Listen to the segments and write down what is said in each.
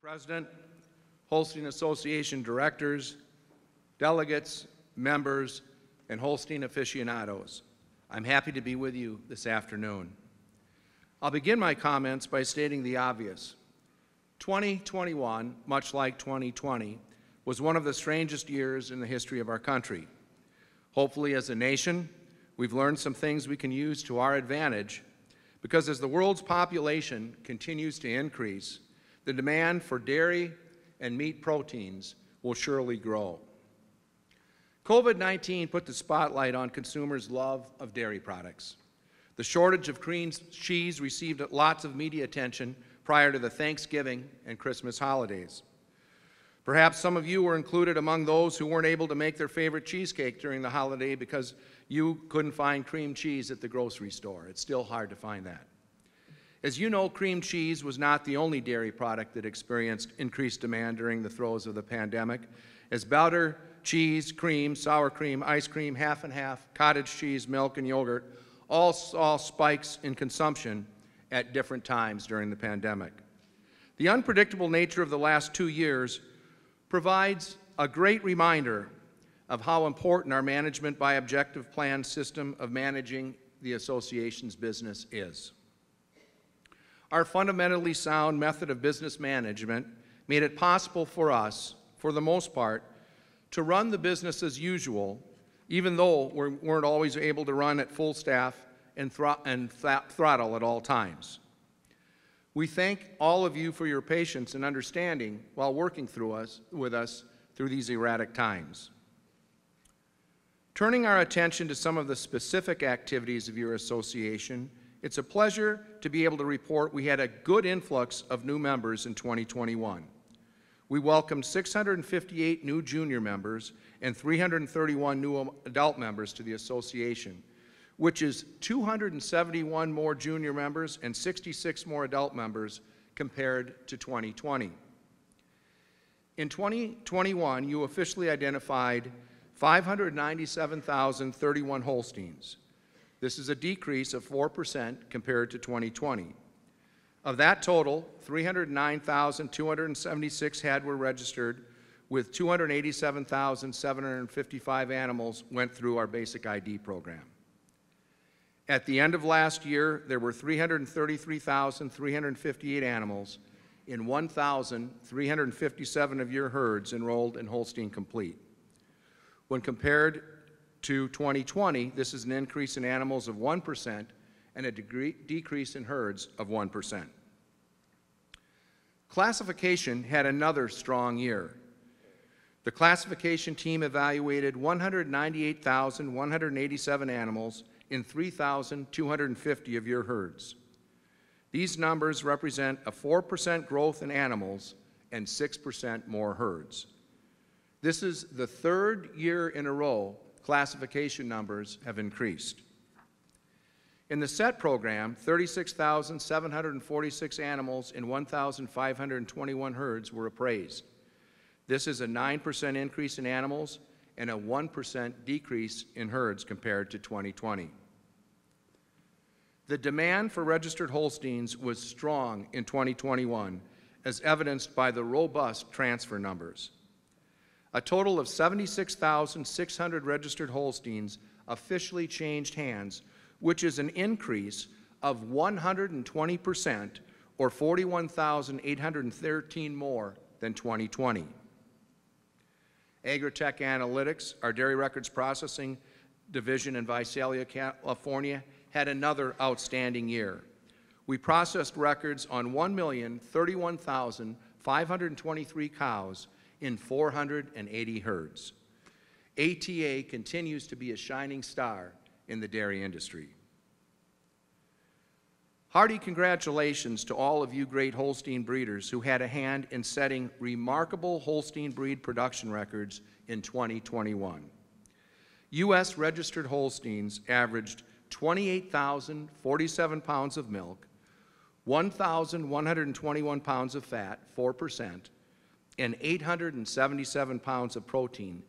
President, Holstein Association directors, delegates, members, and Holstein aficionados, I'm happy to be with you this afternoon. I'll begin my comments by stating the obvious. 2021, much like 2020, was one of the strangest years in the history of our country. Hopefully, as a nation, we've learned some things we can use to our advantage, because as the world's population continues to increase, the demand for dairy and meat proteins will surely grow. COVID-19 put the spotlight on consumers' love of dairy products. The shortage of cream cheese received lots of media attention prior to the Thanksgiving and Christmas holidays. Perhaps some of you were included among those who weren't able to make their favorite cheesecake during the holiday because you couldn't find cream cheese at the grocery store. It's still hard to find that. As you know, cream cheese was not the only dairy product that experienced increased demand during the throes of the pandemic, as butter, cheese, cream, sour cream, ice cream, half and half, cottage cheese, milk, and yogurt all saw spikes in consumption at different times during the pandemic. The unpredictable nature of the last 2 years provides a great reminder of how important our management by objective plan system of managing the association's business is. Our fundamentally sound method of business management made it possible for us, for the most part, to run the business as usual, even though we weren't always able to run at full staff and throttle at all times. We thank all of you for your patience and understanding while working with us through these erratic times. Turning our attention to some of the specific activities of your association, it's a pleasure to be able to report we had a good influx of new members in 2021. We welcomed 658 new junior members and 331 new adult members to the association, which is 271 more junior members and 66 more adult members compared to 2020. In 2021, you officially identified 597,031 Holsteins. This is a decrease of 4% compared to 2020. Of that total, 309,276 head were registered, with 287,755 animals went through our basic ID program. At the end of last year, there were 333,358 animals in 1,357 of your herds enrolled in Holstein COMPLETE. When compared to 2020, this is an increase in animals of 1% and a decrease in herds of 1%. Classification had another strong year. The classification team evaluated 198,187 animals in 3,250 of your herds. These numbers represent a 4% growth in animals and 6% more herds. This is the third year in a row classification numbers have increased. In the SET program, 36,746 animals in 1,521 herds were appraised. This is a 9% increase in animals and a 1% decrease in herds compared to 2020. The demand for registered Holsteins was strong in 2021, as evidenced by the robust transfer numbers. A total of 76,600 registered Holsteins officially changed hands, which is an increase of 120%, or 41,813 more than 2020. AgriTech Analytics, our dairy records processing division in Visalia, California, had another outstanding year. We processed records on 1,031,523 cows in 480 herds. ATA continues to be a shining star in the dairy industry. Hearty congratulations to all of you great Holstein breeders who had a hand in setting remarkable Holstein breed production records in 2021. U.S. registered Holsteins averaged 28,047 pounds of milk, 1,121 pounds of fat, 4%, and 877 pounds of protein,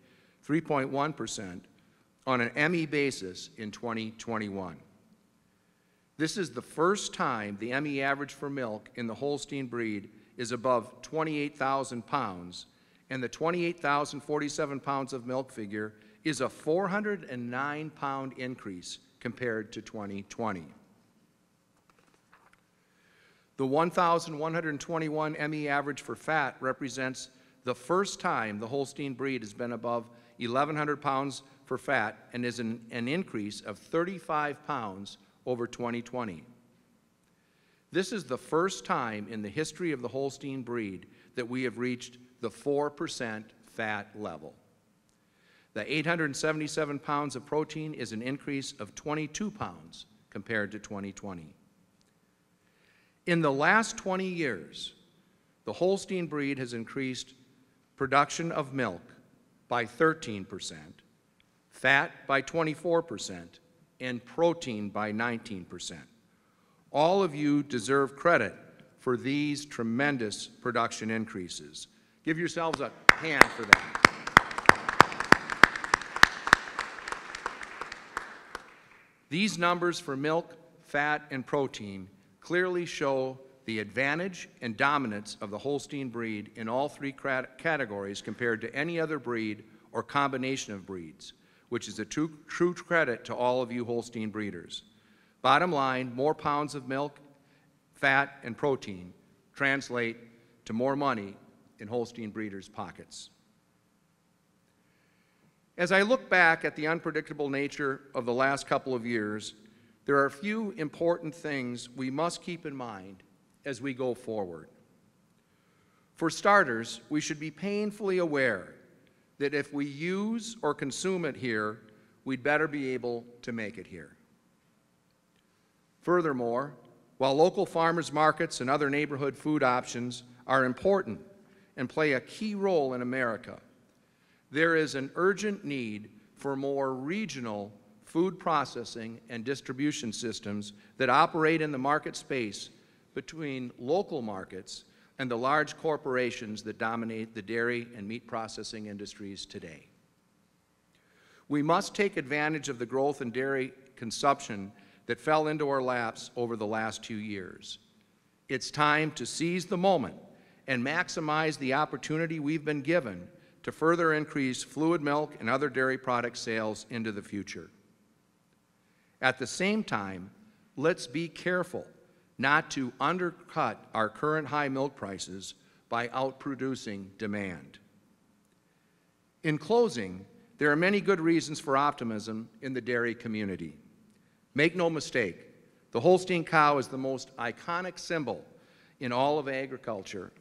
3.1%, on an ME basis in 2021. This is the first time the ME average for milk in the Holstein breed is above 28,000 pounds, and the 28,047 pounds of milk figure is a 409-pound increase compared to 2020. The 1,121 ME average for fat represents the first time the Holstein breed has been above 1,100 pounds for fat and is an increase of 35 pounds over 2020. This is the first time in the history of the Holstein breed that we have reached the 4% fat level. The 877 pounds of protein is an increase of 22 pounds compared to 2020. In the last 20 years, the Holstein breed has increased production of milk by 13%, fat by 24%, and protein by 19%. All of you deserve credit for these tremendous production increases. Give yourselves a hand for that. These numbers for milk, fat, and protein clearly show the advantage and dominance of the Holstein breed in all three categories compared to any other breed or combination of breeds, which is a true credit to all of you Holstein breeders. Bottom line, more pounds of milk, fat, and protein translate to more money in Holstein breeders' pockets. As I look back at the unpredictable nature of the last couple of years, there are a few important things we must keep in mind as we go forward. For starters, we should be painfully aware that if we use or consume it here, we'd better be able to make it here. Furthermore, while local farmers markets and other neighborhood food options are important and play a key role in America, there is an urgent need for more regional food processing and distribution systems that operate in the market space between local markets and the large corporations that dominate the dairy and meat processing industries today. We must take advantage of the growth in dairy consumption that fell into our laps over the last 2 years. It's time to seize the moment and maximize the opportunity we've been given to further increase fluid milk and other dairy product sales into the future. At the same time, let's be careful not to undercut our current high milk prices by outproducing demand. In closing, there are many good reasons for optimism in the dairy community. Make no mistake, the Holstein cow is the most iconic symbol in all of agriculture,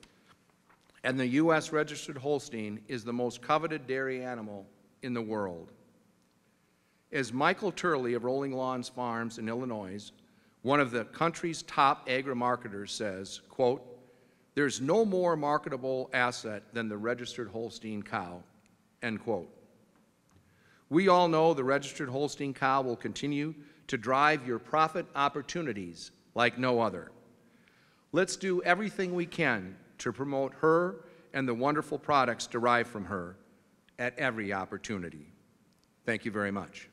and the U.S. registered Holstein is the most coveted dairy animal in the world. As Michael Turley of Rolling Lawns Farms in Illinois, one of the country's top agri-marketers, says, quote, "There's no more marketable asset than the registered Holstein cow," end quote. We all know the registered Holstein cow will continue to drive your profit opportunities like no other. Let's do everything we can to promote her and the wonderful products derived from her at every opportunity. Thank you very much.